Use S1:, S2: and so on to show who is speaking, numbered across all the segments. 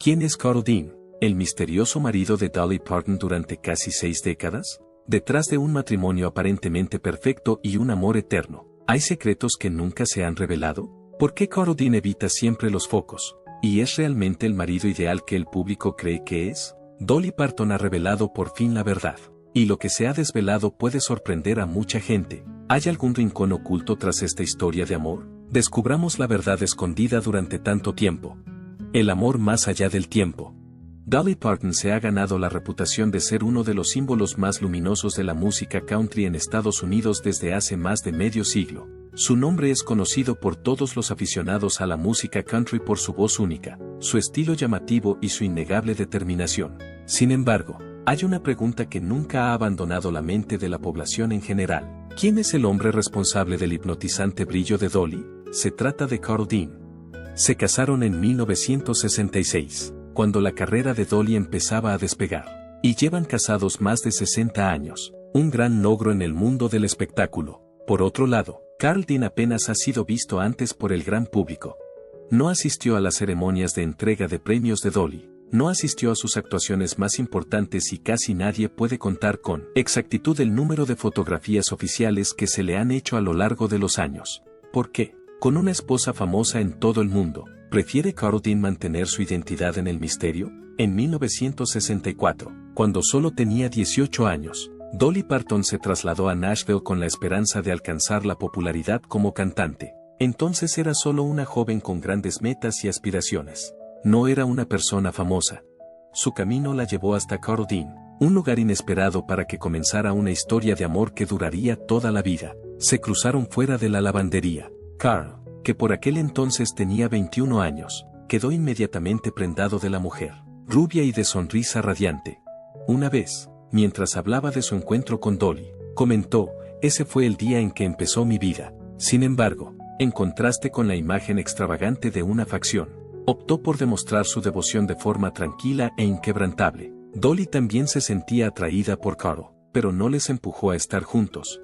S1: ¿Quién es Carl Dean, el misterioso marido de Dolly Parton durante casi 6 décadas? Detrás de un matrimonio aparentemente perfecto y un amor eterno, ¿hay secretos que nunca se han revelado? ¿Por qué Carl Dean evita siempre los focos? ¿Y es realmente el marido ideal que el público cree que es? Dolly Parton ha revelado por fin la verdad. Y lo que se ha desvelado puede sorprender a mucha gente. ¿Hay algún rincón oculto tras esta historia de amor? Descubramos la verdad escondida durante tanto tiempo. El amor más allá del tiempo. Dolly Parton se ha ganado la reputación de ser uno de los símbolos más luminosos de la música country en Estados Unidos desde hace más de medio siglo. Su nombre es conocido por todos los aficionados a la música country por su voz única, su estilo llamativo y su innegable determinación. Sin embargo, hay una pregunta que nunca ha abandonado la mente de la población en general. ¿Quién es el hombre responsable del hipnotizante brillo de Dolly? Se trata de Carl Dean. Se casaron en 1966, cuando la carrera de Dolly empezaba a despegar, y llevan casados más de 60 años, un gran logro en el mundo del espectáculo. Por otro lado, Carl Dean apenas ha sido visto antes por el gran público. No asistió a las ceremonias de entrega de premios de Dolly, no asistió a sus actuaciones más importantes y casi nadie puede contar con exactitud el número de fotografías oficiales que se le han hecho a lo largo de los años. ¿Por qué? Con una esposa famosa en todo el mundo, ¿prefiere Carl Dean mantener su identidad en el misterio? En 1964, cuando solo tenía 18 años, Dolly Parton se trasladó a Nashville con la esperanza de alcanzar la popularidad como cantante. Entonces era solo una joven con grandes metas y aspiraciones. No era una persona famosa. Su camino la llevó hasta Carl Dean, un lugar inesperado para que comenzara una historia de amor que duraría toda la vida. Se cruzaron fuera de la lavandería. Carl, que por aquel entonces tenía 21 años, quedó inmediatamente prendado de la mujer, rubia y de sonrisa radiante. Una vez, mientras hablaba de su encuentro con Dolly, comentó, ese fue el día en que empezó mi vida. Sin embargo, en contraste con la imagen extravagante de una facción, optó por demostrar su devoción de forma tranquila e inquebrantable. Dolly también se sentía atraída por Carl, pero no les empujó a estar juntos.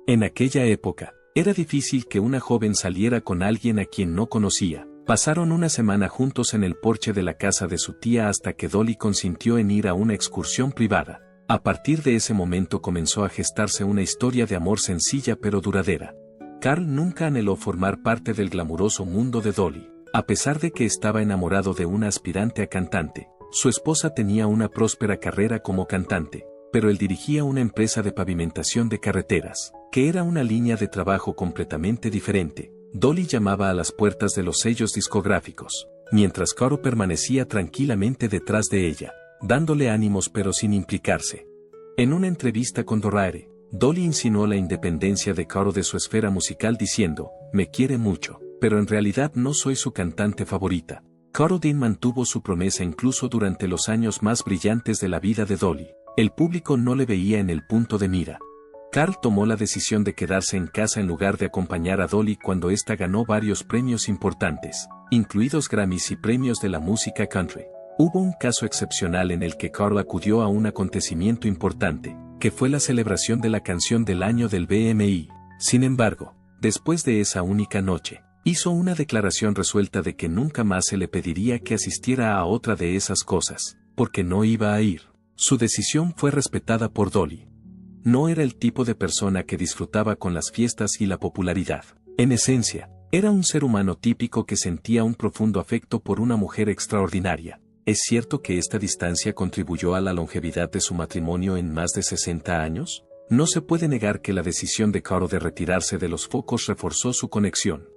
S1: En aquella época, era difícil que una joven saliera con alguien a quien no conocía. Pasaron una semana juntos en el porche de la casa de su tía hasta que Dolly consintió en ir a una excursión privada. A partir de ese momento comenzó a gestarse una historia de amor sencilla pero duradera. Carl nunca anheló formar parte del glamuroso mundo de Dolly. A pesar de que estaba enamorado de una aspirante a cantante, su esposa tenía una próspera carrera como cantante, pero él dirigía una empresa de pavimentación de carreteras, que era una línea de trabajo completamente diferente. Dolly llamaba a las puertas de los sellos discográficos, mientras Carl permanecía tranquilamente detrás de ella, dándole ánimos pero sin implicarse. En una entrevista con Dorare, Dolly insinuó la independencia de Carl de su esfera musical diciendo, me quiere mucho, pero en realidad no soy su cantante favorita. Carl Dean mantuvo su promesa incluso durante los años más brillantes de la vida de Dolly. El público no le veía en el punto de mira. Carl tomó la decisión de quedarse en casa en lugar de acompañar a Dolly cuando ésta ganó varios premios importantes, incluidos Grammys y premios de la música country. Hubo un caso excepcional en el que Carl acudió a un acontecimiento importante, que fue la celebración de la canción del año del BMI. Sin embargo, después de esa única noche, hizo una declaración resuelta de que nunca más se le pediría que asistiera a otra de esas cosas, porque no iba a ir. Su decisión fue respetada por Dolly. No era el tipo de persona que disfrutaba con las fiestas y la popularidad. En esencia, era un ser humano típico que sentía un profundo afecto por una mujer extraordinaria. ¿Es cierto que esta distancia contribuyó a la longevidad de su matrimonio en más de 60 años? No se puede negar que la decisión de Carl de retirarse de los focos reforzó su conexión.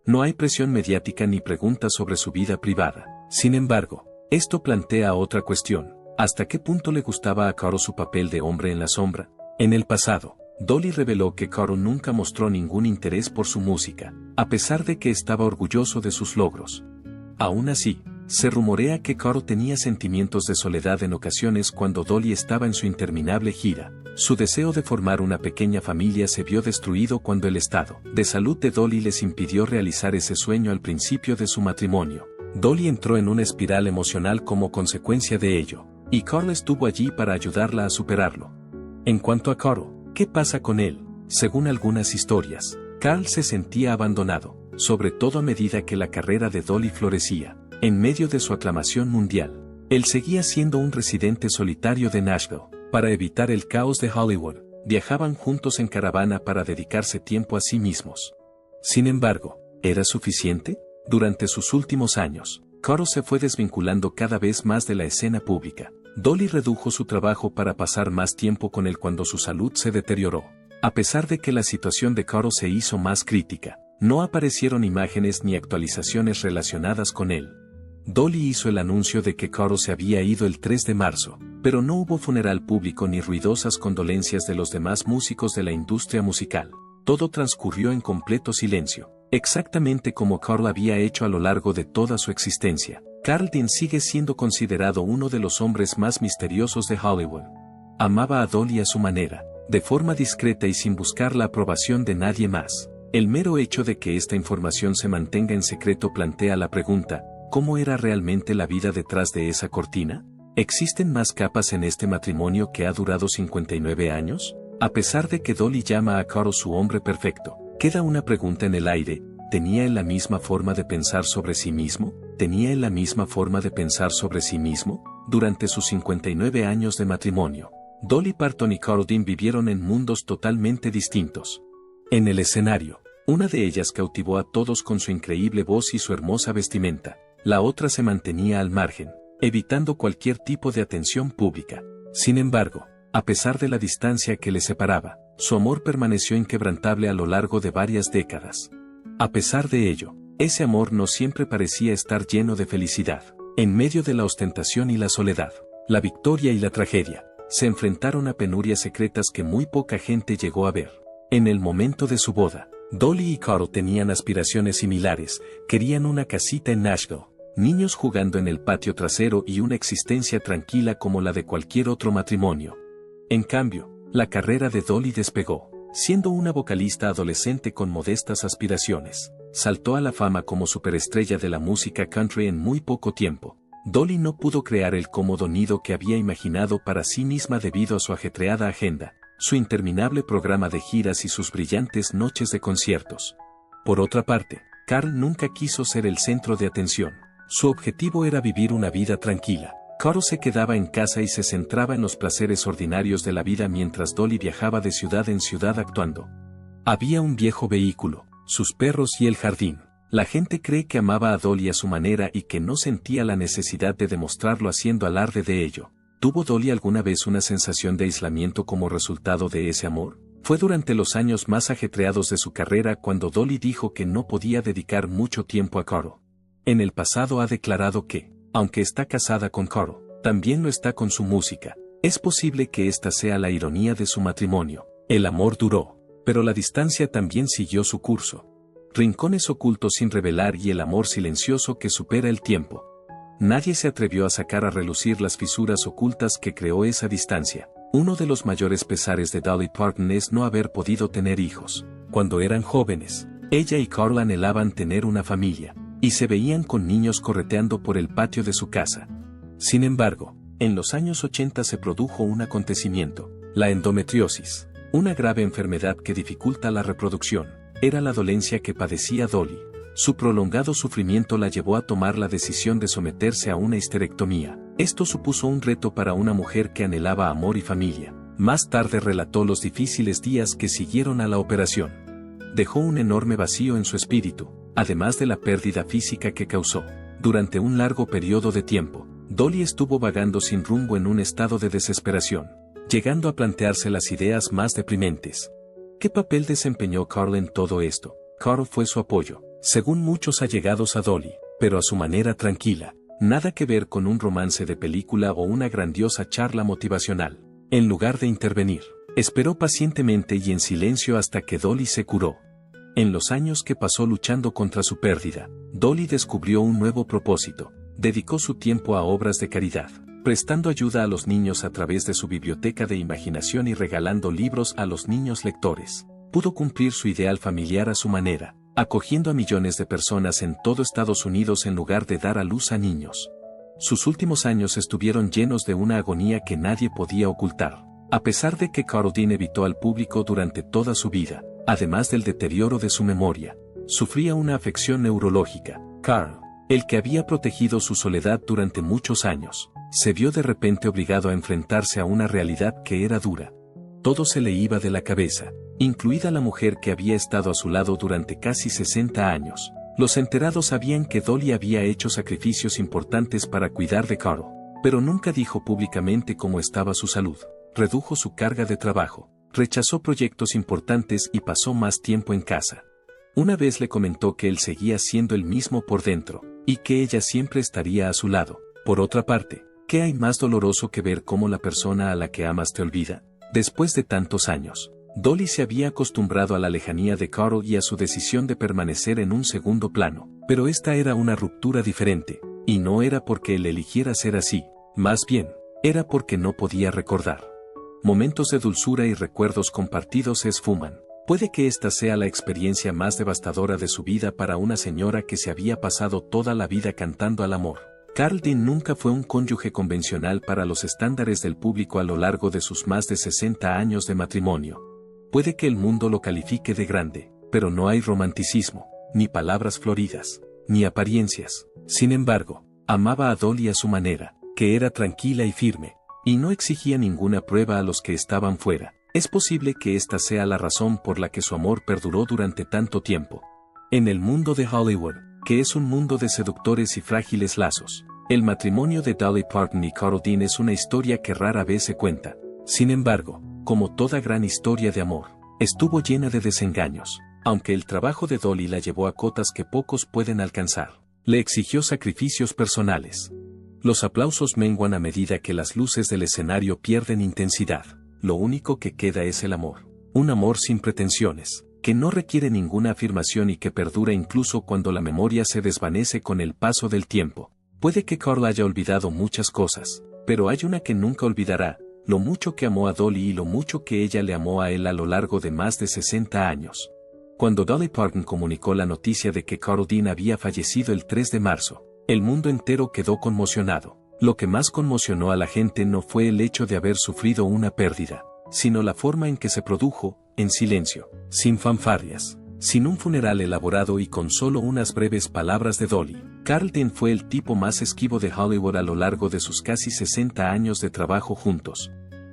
S1: No hay presión mediática ni preguntas sobre su vida privada. Sin embargo, esto plantea otra cuestión. ¿Hasta qué punto le gustaba a Carl su papel de hombre en la sombra? En el pasado, Dolly reveló que Carl nunca mostró ningún interés por su música, a pesar de que estaba orgulloso de sus logros. Aún así, se rumorea que Carl tenía sentimientos de soledad en ocasiones cuando Dolly estaba en su interminable gira. Su deseo de formar una pequeña familia se vio destruido cuando el estado de salud de Dolly les impidió realizar ese sueño al principio de su matrimonio. Dolly entró en una espiral emocional como consecuencia de ello, y Carl estuvo allí para ayudarla a superarlo. En cuanto a Carl, ¿qué pasa con él? Según algunas historias, Carl se sentía abandonado, sobre todo a medida que la carrera de Dolly florecía. En medio de su aclamación mundial, él seguía siendo un residente solitario de Nashville. Para evitar el caos de Hollywood, viajaban juntos en caravana para dedicarse tiempo a sí mismos. Sin embargo, ¿era suficiente? Durante sus últimos años, Carl se fue desvinculando cada vez más de la escena pública. Dolly redujo su trabajo para pasar más tiempo con él cuando su salud se deterioró. A pesar de que la situación de Carl se hizo más crítica, no aparecieron imágenes ni actualizaciones relacionadas con él. Dolly hizo el anuncio de que Carl se había ido el 3 de marzo, pero no hubo funeral público ni ruidosas condolencias de los demás músicos de la industria musical. Todo transcurrió en completo silencio, exactamente como Carl había hecho a lo largo de toda su existencia. Carl Dean sigue siendo considerado uno de los hombres más misteriosos de Hollywood. Amaba a Dolly a su manera, de forma discreta y sin buscar la aprobación de nadie más. El mero hecho de que esta información se mantenga en secreto plantea la pregunta: ¿cómo era realmente la vida detrás de esa cortina? ¿Existen más capas en este matrimonio que ha durado 59 años? A pesar de que Dolly llama a Carl su hombre perfecto, queda una pregunta en el aire: ¿tenía él la misma forma de pensar sobre sí mismo? ¿Tenía él la misma forma de pensar sobre sí mismo? Durante sus 59 años de matrimonio, Dolly Parton y Carl Dean vivieron en mundos totalmente distintos. En el escenario, una de ellas cautivó a todos con su increíble voz y su hermosa vestimenta. La otra se mantenía al margen, evitando cualquier tipo de atención pública. Sin embargo, a pesar de la distancia que les separaba, su amor permaneció inquebrantable a lo largo de varias décadas. A pesar de ello, ese amor no siempre parecía estar lleno de felicidad. En medio de la ostentación y la soledad, la victoria y la tragedia, se enfrentaron a penurias secretas que muy poca gente llegó a ver. En el momento de su boda, Dolly y Carl tenían aspiraciones similares, querían una casita en Nashville, niños jugando en el patio trasero y una existencia tranquila como la de cualquier otro matrimonio. En cambio, la carrera de Dolly despegó. Siendo una vocalista adolescente con modestas aspiraciones, saltó a la fama como superestrella de la música country en muy poco tiempo. Dolly no pudo crear el cómodo nido que había imaginado para sí misma debido a su ajetreada agenda, su interminable programa de giras y sus brillantes noches de conciertos. Por otra parte, Carl nunca quiso ser el centro de atención. Su objetivo era vivir una vida tranquila. Carl se quedaba en casa y se centraba en los placeres ordinarios de la vida mientras Dolly viajaba de ciudad en ciudad actuando. Había un viejo vehículo, sus perros y el jardín. La gente cree que amaba a Dolly a su manera y que no sentía la necesidad de demostrarlo haciendo alarde de ello. ¿Tuvo Dolly alguna vez una sensación de aislamiento como resultado de ese amor? Fue durante los años más ajetreados de su carrera cuando Dolly dijo que no podía dedicar mucho tiempo a Carl. En el pasado ha declarado que, aunque está casada con Carl, también lo está con su música. Es posible que esta sea la ironía de su matrimonio. El amor duró, pero la distancia también siguió su curso. Rincones ocultos sin revelar y el amor silencioso que supera el tiempo. Nadie se atrevió a sacar a relucir las fisuras ocultas que creó esa distancia. Uno de los mayores pesares de Dolly Parton es no haber podido tener hijos. Cuando eran jóvenes, ella y Carl anhelaban tener una familia, y se veían con niños correteando por el patio de su casa. Sin embargo, en los años 80 se produjo un acontecimiento: la endometriosis, una grave enfermedad que dificulta la reproducción. Era la dolencia que padecía Dolly. Su prolongado sufrimiento la llevó a tomar la decisión de someterse a una histerectomía. Esto supuso un reto para una mujer que anhelaba amor y familia. Más tarde relató los difíciles días que siguieron a la operación. Dejó un enorme vacío en su espíritu, además de la pérdida física que causó. Durante un largo periodo de tiempo, Dolly estuvo vagando sin rumbo en un estado de desesperación, llegando a plantearse las ideas más deprimentes. ¿Qué papel desempeñó Carl en todo esto? Carl fue su apoyo, según muchos allegados a Dolly, pero a su manera tranquila, nada que ver con un romance de película o una grandiosa charla motivacional. En lugar de intervenir, esperó pacientemente y en silencio hasta que Dolly se curó. En los años que pasó luchando contra su pérdida, Dolly descubrió un nuevo propósito: dedicó su tiempo a obras de caridad, prestando ayuda a los niños a través de su biblioteca de imaginación y regalando libros a los niños lectores. Pudo cumplir su ideal familiar a su manera, acogiendo a millones de personas en todo Estados Unidos en lugar de dar a luz a niños. Sus últimos años estuvieron llenos de una agonía que nadie podía ocultar. A pesar de que Carl Dean evitó al público durante toda su vida, además del deterioro de su memoria, sufría una afección neurológica. Carl, El que había protegido su soledad durante muchos años, se vio de repente obligado a enfrentarse a una realidad que era dura. Todo se le iba de la cabeza, incluida la mujer que había estado a su lado durante casi 60 años. Los enterados sabían que Dolly había hecho sacrificios importantes para cuidar de Carl, pero nunca dijo públicamente cómo estaba su salud. Redujo su carga de trabajo, rechazó proyectos importantes y pasó más tiempo en casa. Una vez le comentó que él seguía siendo el mismo por dentro, y que ella siempre estaría a su lado. Por otra parte, ¿qué hay más doloroso que ver cómo la persona a la que amas te olvida? Después de tantos años, Dolly se había acostumbrado a la lejanía de Carl y a su decisión de permanecer en un segundo plano, pero esta era una ruptura diferente, y no era porque él eligiera ser así, más bien, era porque no podía recordar. Momentos de dulzura y recuerdos compartidos se esfuman. Puede que esta sea la experiencia más devastadora de su vida para una señora que se había pasado toda la vida cantando al amor. Carl Dean nunca fue un cónyuge convencional para los estándares del público a lo largo de sus más de 60 años de matrimonio. Puede que el mundo lo califique de grande, pero no hay romanticismo, ni palabras floridas, ni apariencias. Sin embargo, amaba a Dolly a su manera, que era tranquila y firme, y no exigía ninguna prueba a los que estaban fuera. Es posible que esta sea la razón por la que su amor perduró durante tanto tiempo. En el mundo de Hollywood, que es un mundo de seductores y frágiles lazos, el matrimonio de Dolly Parton y Carl Dean es una historia que rara vez se cuenta. Sin embargo, como toda gran historia de amor, estuvo llena de desengaños, aunque el trabajo de Dolly la llevó a cotas que pocos pueden alcanzar. Le exigió sacrificios personales. Los aplausos menguan a medida que las luces del escenario pierden intensidad. Lo único que queda es el amor. Un amor sin pretensiones, que no requiere ninguna afirmación y que perdura incluso cuando la memoria se desvanece con el paso del tiempo. Puede que Carl haya olvidado muchas cosas, pero hay una que nunca olvidará: lo mucho que amó a Dolly y lo mucho que ella le amó a él a lo largo de más de 60 años. Cuando Dolly Parton comunicó la noticia de que Carl Dean había fallecido el 3 de marzo, el mundo entero quedó conmocionado. Lo que más conmocionó a la gente no fue el hecho de haber sufrido una pérdida, sino la forma en que se produjo, en silencio, sin fanfarrias, sin un funeral elaborado y con solo unas breves palabras de Dolly. Carl Dean fue el tipo más esquivo de Hollywood a lo largo de sus casi 60 años de trabajo juntos.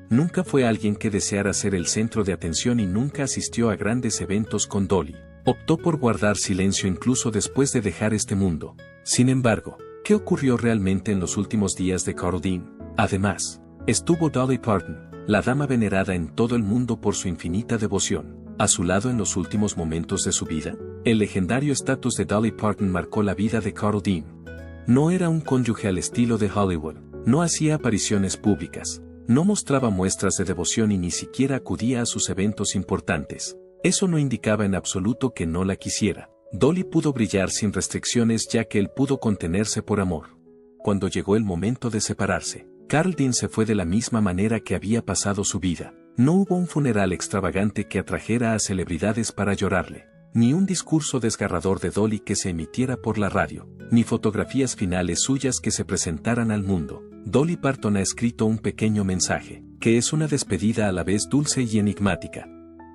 S1: Nunca fue alguien que deseara ser el centro de atención y nunca asistió a grandes eventos con Dolly. Optó por guardar silencio incluso después de dejar este mundo. Sin embargo, ¿qué ocurrió realmente en los últimos días de Carl Dean? Además, estuvo Dolly Parton, la dama venerada en todo el mundo por su infinita devoción, a su lado en los últimos momentos de su vida. El legendario estatus de Dolly Parton marcó la vida de Carl Dean. No era un cónyuge al estilo de Hollywood, no hacía apariciones públicas, no mostraba muestras de devoción y ni siquiera acudía a sus eventos importantes. Eso no indicaba en absoluto que no la quisiera. Dolly pudo brillar sin restricciones ya que él pudo contenerse por amor. Cuando llegó el momento de separarse, Carl Dean se fue de la misma manera que había pasado su vida. No hubo un funeral extravagante que atrajera a celebridades para llorarle, ni un discurso desgarrador de Dolly que se emitiera por la radio, ni fotografías finales suyas que se presentaran al mundo. Dolly Parton ha escrito un pequeño mensaje, que es una despedida a la vez dulce y enigmática.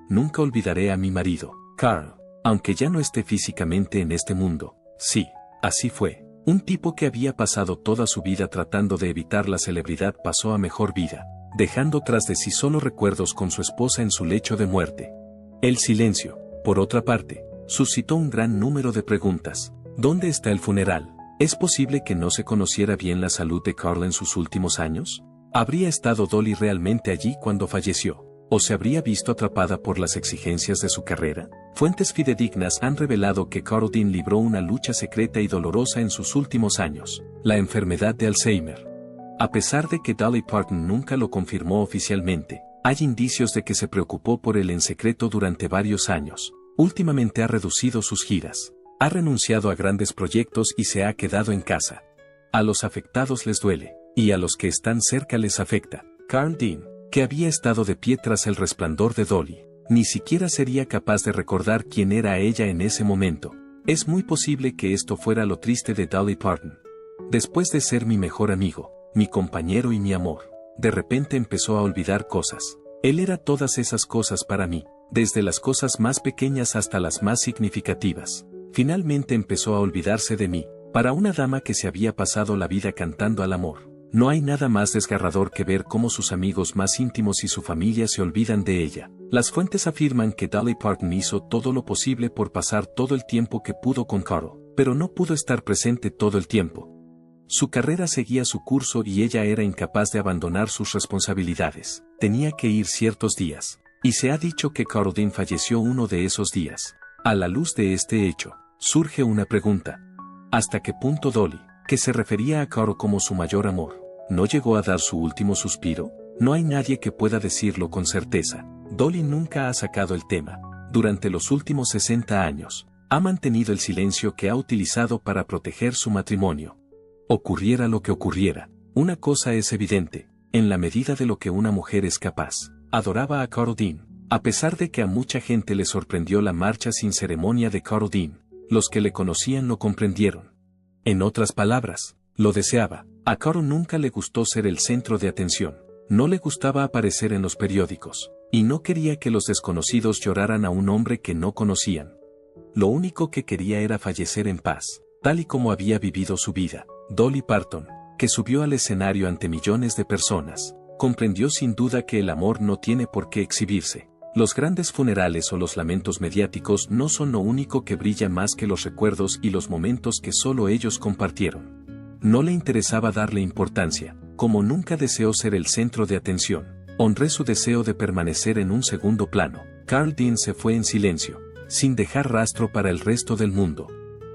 S1: Nunca olvidaré a mi marido, Carl. Aunque ya no esté físicamente en este mundo. Sí, así fue. Un tipo que había pasado toda su vida tratando de evitar la celebridad pasó a mejor vida, dejando tras de sí solo recuerdos con su esposa en su lecho de muerte. El silencio, por otra parte, suscitó un gran número de preguntas. ¿Dónde está el funeral? ¿Es posible que no se conociera bien la salud de Carl en sus últimos años? ¿Habría estado Dolly realmente allí cuando falleció? ¿O se habría visto atrapada por las exigencias de su carrera? Fuentes fidedignas han revelado que Carl Dean libró una lucha secreta y dolorosa en sus últimos años, la enfermedad de Alzheimer. A pesar de que Dolly Parton nunca lo confirmó oficialmente, hay indicios de que se preocupó por él en secreto durante varios años. Últimamente ha reducido sus giras, ha renunciado a grandes proyectos y se ha quedado en casa. A los afectados les duele, y a los que están cerca les afecta. Carl Dean, que había estado de pie tras el resplandor de Dolly, ni siquiera sería capaz de recordar quién era ella en ese momento. Es muy posible que esto fuera lo triste de Dolly Parton. Después de ser mi mejor amigo, mi compañero y mi amor, de repente empezó a olvidar cosas. Él era todas esas cosas para mí, desde las cosas más pequeñas hasta las más significativas. Finalmente empezó a olvidarse de mí, Para una dama que se había pasado la vida cantando al amor, no hay nada más desgarrador que ver cómo sus amigos más íntimos y su familia se olvidan de ella. Las fuentes afirman que Dolly Parton hizo todo lo posible por pasar todo el tiempo que pudo con Carl, pero no pudo estar presente todo el tiempo. Su carrera seguía su curso y ella era incapaz de abandonar sus responsabilidades. Tenía que ir ciertos días, y se ha dicho que Carl Dean falleció uno de esos días. A la luz de este hecho, surge una pregunta. ¿Hasta qué punto Dolly, que se refería a Carl como su mayor amor, no llegó a dar su último suspiro? No hay nadie que pueda decirlo con certeza. Dolly nunca ha sacado el tema. Durante los últimos 60 años, ha mantenido el silencio que ha utilizado para proteger su matrimonio. Ocurriera lo que ocurriera, una cosa es evidente, en la medida de lo que una mujer es capaz. Adoraba a Carl Dean, a pesar de que a mucha gente le sorprendió la marcha sin ceremonia de Carl Dean. Los que le conocían lo comprendieron. En otras palabras, lo deseaba. A Carl nunca le gustó ser el centro de atención, no le gustaba aparecer en los periódicos, y no quería que los desconocidos lloraran a un hombre que no conocían. Lo único que quería era fallecer en paz, tal y como había vivido su vida. Dolly Parton, que subió al escenario ante millones de personas, comprendió sin duda que el amor no tiene por qué exhibirse. Los grandes funerales o los lamentos mediáticos no son lo único que brilla más que los recuerdos y los momentos que solo ellos compartieron. No le interesaba darle importancia, como nunca deseó ser el centro de atención. Honré su deseo de permanecer en un segundo plano. Carl Dean se fue en silencio, sin dejar rastro para el resto del mundo.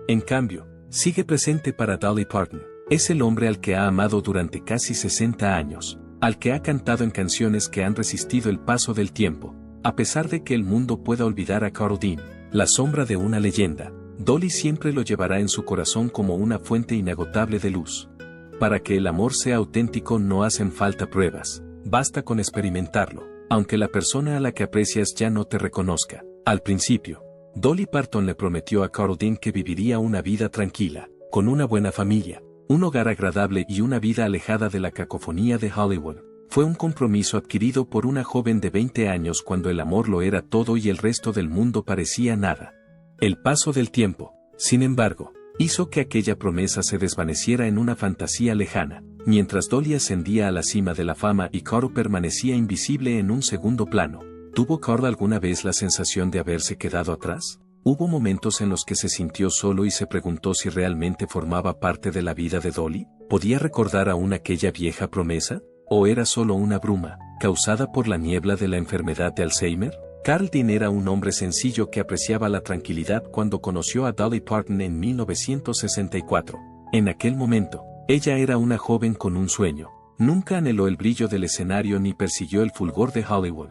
S1: En cambio, sigue presente para Dolly Parton. Es el hombre al que ha amado durante casi 60 años, al que ha cantado en canciones que han resistido el paso del tiempo. A pesar de que el mundo pueda olvidar a Carl Dean, la sombra de una leyenda, Dolly siempre lo llevará en su corazón como una fuente inagotable de luz. Para que el amor sea auténtico no hacen falta pruebas, basta con experimentarlo, aunque la persona a la que aprecias ya no te reconozca. Al principio, Dolly Parton le prometió a Carl Dean que viviría una vida tranquila, con una buena familia, un hogar agradable y una vida alejada de la cacofonía de Hollywood. Fue un compromiso adquirido por una joven de 20 años cuando el amor lo era todo y el resto del mundo parecía nada. El paso del tiempo, sin embargo, hizo que aquella promesa se desvaneciera en una fantasía lejana, mientras Dolly ascendía a la cima de la fama y Carl permanecía invisible en un segundo plano. ¿Tuvo Carl alguna vez la sensación de haberse quedado atrás? ¿Hubo momentos en los que se sintió solo y se preguntó si realmente formaba parte de la vida de Dolly? ¿Podía recordar aún aquella vieja promesa? ¿O era solo una bruma, causada por la niebla de la enfermedad de Alzheimer? Carl Dean era un hombre sencillo que apreciaba la tranquilidad cuando conoció a Dolly Parton en 1964. En aquel momento, ella era una joven con un sueño. Nunca anheló el brillo del escenario ni persiguió el fulgor de Hollywood.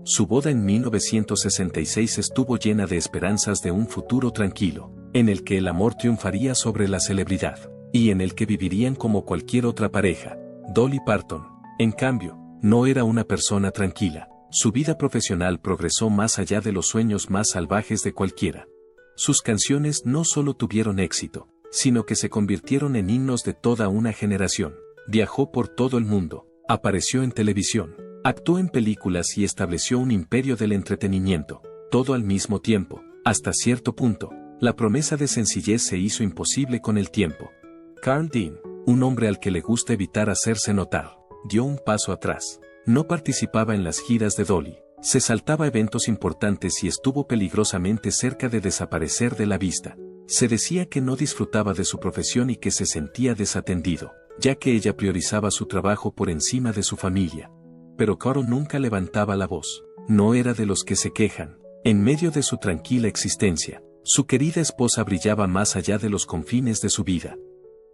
S1: Su boda en 1966 estuvo llena de esperanzas de un futuro tranquilo, en el que el amor triunfaría sobre la celebridad, y en el que vivirían como cualquier otra pareja. Dolly Parton, en cambio, no era una persona tranquila. Su vida profesional progresó más allá de los sueños más salvajes de cualquiera. Sus canciones no solo tuvieron éxito, sino que se convirtieron en himnos de toda una generación. Viajó por todo el mundo, apareció en televisión, actuó en películas y estableció un imperio del entretenimiento, todo al mismo tiempo. Hasta cierto punto, la promesa de sencillez se hizo imposible con el tiempo. Carl Dean, un hombre al que le gusta evitar hacerse notar, dio un paso atrás. No participaba en las giras de Dolly, se saltaba eventos importantes y estuvo peligrosamente cerca de desaparecer de la vista. Se decía que no disfrutaba de su profesión y que se sentía desatendido, ya que ella priorizaba su trabajo por encima de su familia. Pero Carl nunca levantaba la voz, no era de los que se quejan. En medio de su tranquila existencia, su querida esposa brillaba más allá de los confines de su vida.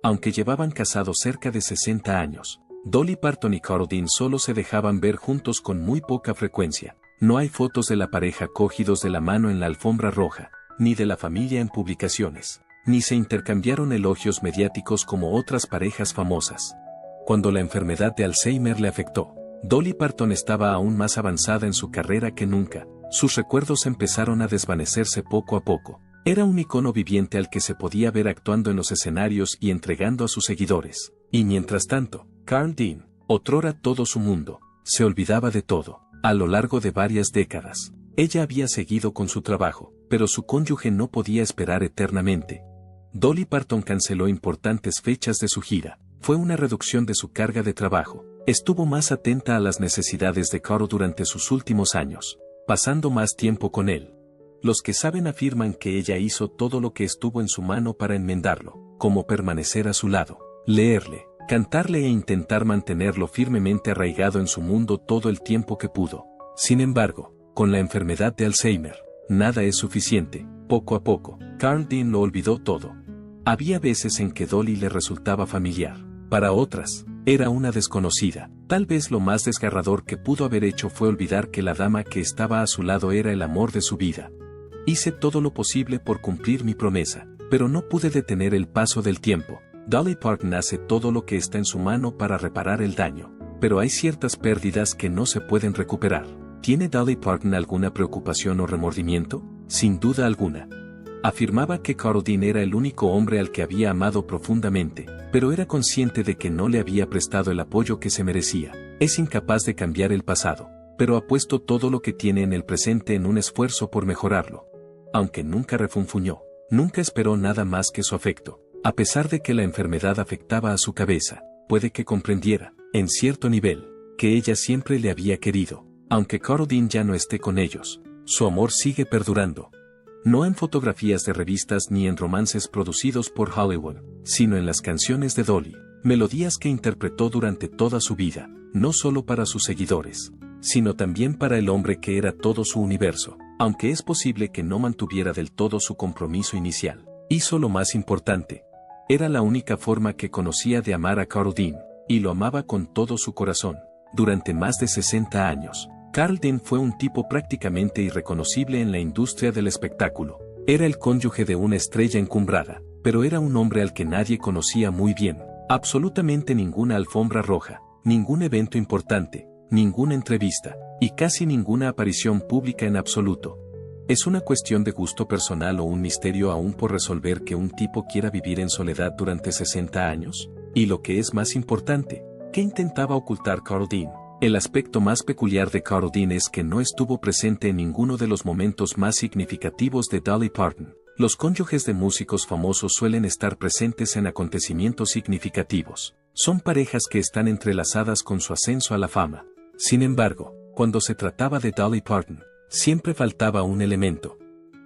S1: Aunque llevaban casados cerca de 60 años, Dolly Parton y Carl Dean solo se dejaban ver juntos con muy poca frecuencia. No hay fotos de la pareja cogidos de la mano en la alfombra roja, ni de la familia en publicaciones, ni se intercambiaron elogios mediáticos como otras parejas famosas. Cuando la enfermedad de Alzheimer le afectó, Dolly Parton estaba aún más avanzada en su carrera que nunca. Sus recuerdos empezaron a desvanecerse poco a poco. Era un icono viviente al que se podía ver actuando en los escenarios y entregando a sus seguidores. Y mientras tanto, Carl Dean, otrora todo su mundo, se olvidaba de todo. A lo largo de varias décadas, ella había seguido con su trabajo, pero su cónyuge no podía esperar eternamente. Dolly Parton canceló importantes fechas de su gira. Fue una reducción de su carga de trabajo. Estuvo más atenta a las necesidades de Carl durante sus últimos años, pasando más tiempo con él. Los que saben afirman que ella hizo todo lo que estuvo en su mano para enmendarlo, como permanecer a su lado, leerle, cantarle e intentar mantenerlo firmemente arraigado en su mundo todo el tiempo que pudo. Sin embargo, con la enfermedad de Alzheimer, nada es suficiente. Poco a poco, Carl Dean lo olvidó todo. Había veces en que Dolly le resultaba familiar. Para otras, era una desconocida. Tal vez lo más desgarrador que pudo haber hecho fue olvidar que la dama que estaba a su lado era el amor de su vida. Hice todo lo posible por cumplir mi promesa, pero no pude detener el paso del tiempo. Dolly Parton hace todo lo que está en su mano para reparar el daño, pero hay ciertas pérdidas que no se pueden recuperar. ¿Tiene Dolly Parton alguna preocupación o remordimiento? Sin duda alguna. Afirmaba que Carl Dean era el único hombre al que había amado profundamente, pero era consciente de que no le había prestado el apoyo que se merecía. Es incapaz de cambiar el pasado, pero ha puesto todo lo que tiene en el presente en un esfuerzo por mejorarlo. Aunque nunca refunfuñó, nunca esperó nada más que su afecto. A pesar de que la enfermedad afectaba a su cabeza, puede que comprendiera, en cierto nivel, que ella siempre le había querido. Aunque Carl Dean ya no esté con ellos, su amor sigue perdurando. No en fotografías de revistas ni en romances producidos por Hollywood, sino en las canciones de Dolly, melodías que interpretó durante toda su vida, no solo para sus seguidores, sino también para el hombre que era todo su universo. Aunque es posible que no mantuviera del todo su compromiso inicial, hizo lo más importante. Era la única forma que conocía de amar a Carl Dean, y lo amaba con todo su corazón. Durante más de 60 años, Carl Dean fue un tipo prácticamente irreconocible en la industria del espectáculo. Era el cónyuge de una estrella encumbrada, pero era un hombre al que nadie conocía muy bien. Absolutamente ninguna alfombra roja, ningún evento importante, ninguna entrevista, y casi ninguna aparición pública en absoluto. ¿Es una cuestión de gusto personal o un misterio aún por resolver que un tipo quiera vivir en soledad durante 60 años? Y lo que es más importante, ¿qué intentaba ocultar Carl Dean? El aspecto más peculiar de Carl Dean es que no estuvo presente en ninguno de los momentos más significativos de Dolly Parton. Los cónyuges de músicos famosos suelen estar presentes en acontecimientos significativos. Son parejas que están entrelazadas con su ascenso a la fama. Sin embargo, cuando se trataba de Dolly Parton, siempre faltaba un elemento.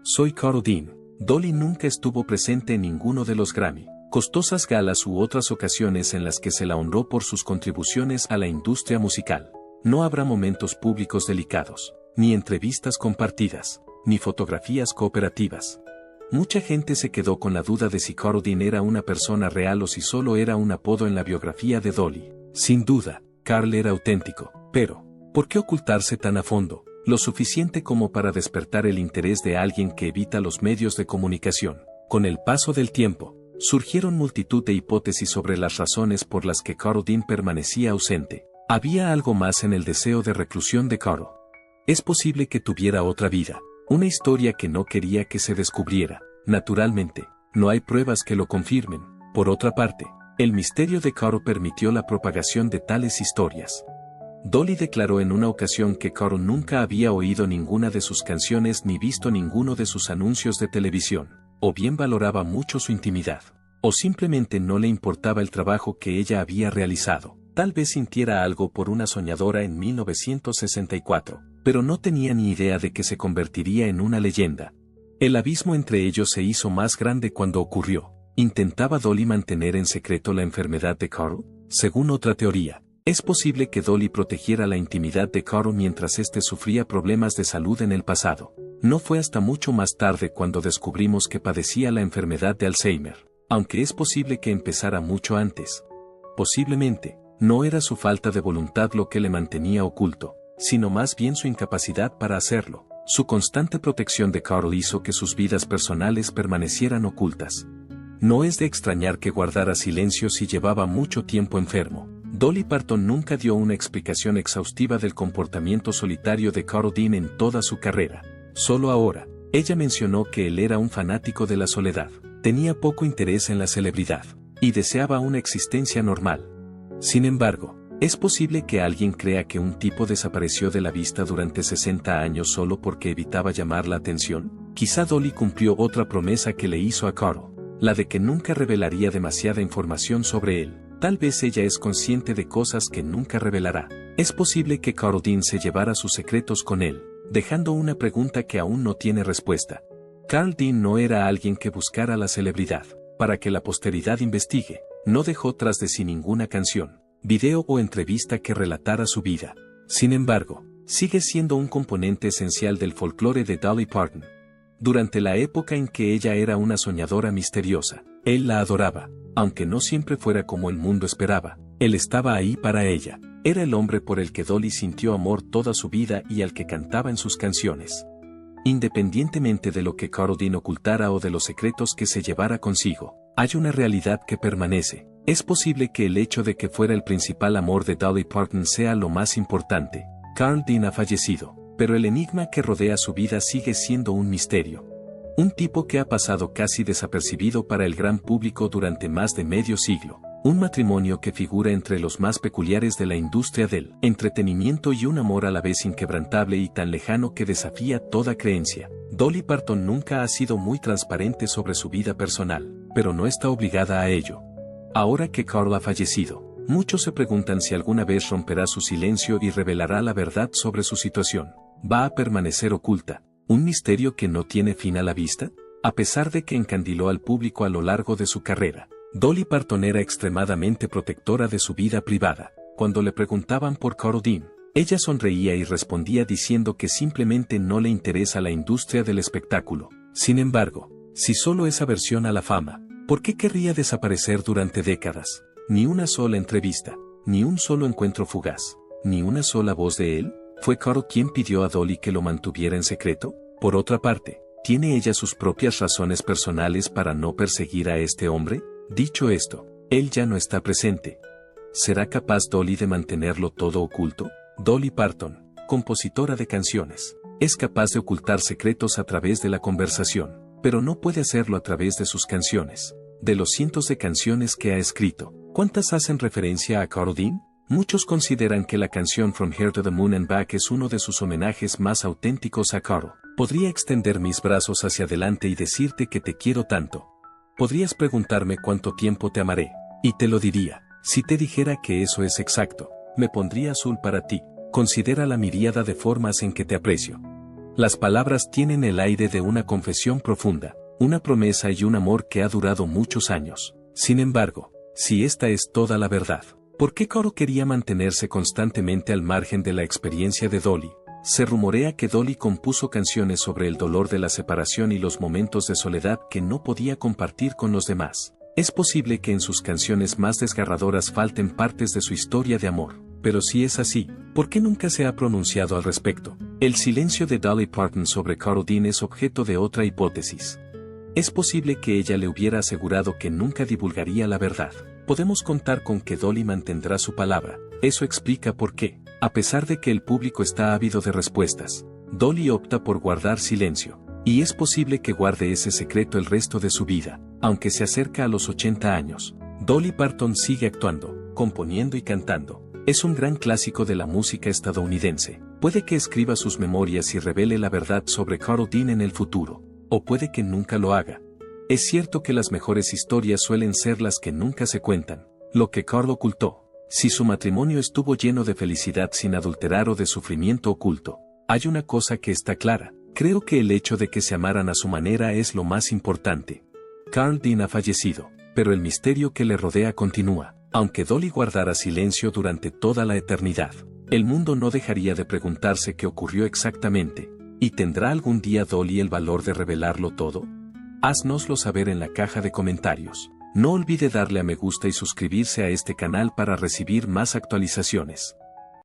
S1: Soy Carl Dean. Dolly nunca estuvo presente en ninguno de los Grammy, costosas galas u otras ocasiones en las que se la honró por sus contribuciones a la industria musical. No habrá momentos públicos delicados, ni entrevistas compartidas, ni fotografías cooperativas. Mucha gente se quedó con la duda de si Carl Dean era una persona real o si solo era un apodo en la biografía de Dolly. Sin duda, Carl era auténtico, pero, ¿por qué ocultarse tan a fondo? Lo suficiente como para despertar el interés de alguien que evita los medios de comunicación. Con el paso del tiempo, surgieron multitud de hipótesis sobre las razones por las que Carl Dean permanecía ausente. Había algo más en el deseo de reclusión de Carl. Es posible que tuviera otra vida, una historia que no quería que se descubriera. Naturalmente, no hay pruebas que lo confirmen. Por otra parte, el misterio de Carl permitió la propagación de tales historias. Dolly declaró en una ocasión que Carl nunca había oído ninguna de sus canciones ni visto ninguno de sus anuncios de televisión. O bien valoraba mucho su intimidad, o simplemente no le importaba el trabajo que ella había realizado. Tal vez sintiera algo por una soñadora en 1964, pero no tenía ni idea de que se convertiría en una leyenda. El abismo entre ellos se hizo más grande cuando ocurrió. ¿Intentaba Dolly mantener en secreto la enfermedad de Carl? Según otra teoría, es posible que Dolly protegiera la intimidad de Carl mientras éste sufría problemas de salud en el pasado. No fue hasta mucho más tarde cuando descubrimos que padecía la enfermedad de Alzheimer, aunque es posible que empezara mucho antes. Posiblemente, no era su falta de voluntad lo que le mantenía oculto, sino más bien su incapacidad para hacerlo. Su constante protección de Carl hizo que sus vidas personales permanecieran ocultas. No es de extrañar que guardara silencio si llevaba mucho tiempo enfermo. Dolly Parton nunca dio una explicación exhaustiva del comportamiento solitario de Carl Dean en toda su carrera. Solo ahora, ella mencionó que él era un fanático de la soledad, tenía poco interés en la celebridad, y deseaba una existencia normal. Sin embargo, ¿es posible que alguien crea que un tipo desapareció de la vista durante 60 años solo porque evitaba llamar la atención? Quizá Dolly cumplió otra promesa que le hizo a Carl. la de que nunca revelaría demasiada información sobre él. Tal vez ella es consciente de cosas que nunca revelará. Es posible que Carl Dean se llevara sus secretos con él, dejando una pregunta que aún no tiene respuesta. Carl Dean no era alguien que buscara la celebridad para que la posteridad investigue. No dejó tras de sí ninguna canción, video o entrevista que relatara su vida. Sin embargo, sigue siendo un componente esencial del folclore de Dolly Parton. Durante la época en que ella era una soñadora misteriosa, él la adoraba, aunque no siempre fuera como el mundo esperaba. Él estaba ahí para ella. Era el hombre por el que Dolly sintió amor toda su vida y al que cantaba en sus canciones. Independientemente de lo que Carl Dean ocultara o de los secretos que se llevara consigo, hay una realidad que permanece. Es posible que el hecho de que fuera el principal amor de Dolly Parton sea lo más importante. Carl Dean ha fallecido, pero el enigma que rodea su vida sigue siendo un misterio. Un tipo que ha pasado casi desapercibido para el gran público durante más de medio siglo. Un matrimonio que figura entre los más peculiares de la industria del entretenimiento y un amor a la vez inquebrantable y tan lejano que desafía toda creencia. Dolly Parton nunca ha sido muy transparente sobre su vida personal, pero no está obligada a ello. Ahora que Carl ha fallecido, muchos se preguntan si alguna vez romperá su silencio y revelará la verdad sobre su situación. ¿Va a permanecer oculta? ¿Un misterio que no tiene fin a la vista? A pesar de que encandiló al público a lo largo de su carrera, Dolly Parton era extremadamente protectora de su vida privada. Cuando le preguntaban por Carl Dean, ella sonreía y respondía diciendo que simplemente no le interesa la industria del espectáculo. Sin embargo, si solo es aversión a la fama, ¿por qué querría desaparecer durante décadas? Ni una sola entrevista, ni un solo encuentro fugaz, ni una sola voz de él. ¿Fue Carl quien pidió a Dolly que lo mantuviera en secreto? Por otra parte, ¿tiene ella sus propias razones personales para no perseguir a este hombre? Dicho esto, él ya no está presente. ¿Será capaz Dolly de mantenerlo todo oculto? Dolly Parton, compositora de canciones, es capaz de ocultar secretos a través de la conversación, pero no puede hacerlo a través de sus canciones. De los cientos de canciones que ha escrito, ¿cuántas hacen referencia a Carl Dean? Muchos consideran que la canción From Here to the Moon and Back es uno de sus homenajes más auténticos a Carl. Podría extender mis brazos hacia adelante y decirte que te quiero tanto. Podrías preguntarme cuánto tiempo te amaré, y te lo diría. Si te dijera que eso es exacto, me pondría azul para ti. Considera la miríada de formas en que te aprecio. Las palabras tienen el aire de una confesión profunda, una promesa y un amor que ha durado muchos años. Sin embargo, si esta es toda la verdad, ¿por qué Carl quería mantenerse constantemente al margen de la experiencia de Dolly? Se rumorea que Dolly compuso canciones sobre el dolor de la separación y los momentos de soledad que no podía compartir con los demás. Es posible que en sus canciones más desgarradoras falten partes de su historia de amor, pero si es así, ¿por qué nunca se ha pronunciado al respecto? El silencio de Dolly Parton sobre Carl Dean es objeto de otra hipótesis. Es posible que ella le hubiera asegurado que nunca divulgaría la verdad. Podemos contar con que Dolly mantendrá su palabra. Eso explica por qué, a pesar de que el público está ávido de respuestas, Dolly opta por guardar silencio. Y es posible que guarde ese secreto el resto de su vida, aunque se acerca a los 80 años. Dolly Parton sigue actuando, componiendo y cantando. Es un gran clásico de la música estadounidense. Puede que escriba sus memorias y revele la verdad sobre Carl Dean en el futuro, o puede que nunca lo haga. Es cierto que las mejores historias suelen ser las que nunca se cuentan. Lo que Carl ocultó. Si su matrimonio estuvo lleno de felicidad sin adulterar o de sufrimiento oculto, hay una cosa que está clara. Creo que el hecho de que se amaran a su manera es lo más importante. Carl Dean ha fallecido, pero el misterio que le rodea continúa. Aunque Dolly guardara silencio durante toda la eternidad, el mundo no dejaría de preguntarse qué ocurrió exactamente. ¿Y tendrá algún día Dolly el valor de revelarlo todo? Haznoslo saber en la caja de comentarios. No olvide darle a me gusta y suscribirse a este canal para recibir más actualizaciones.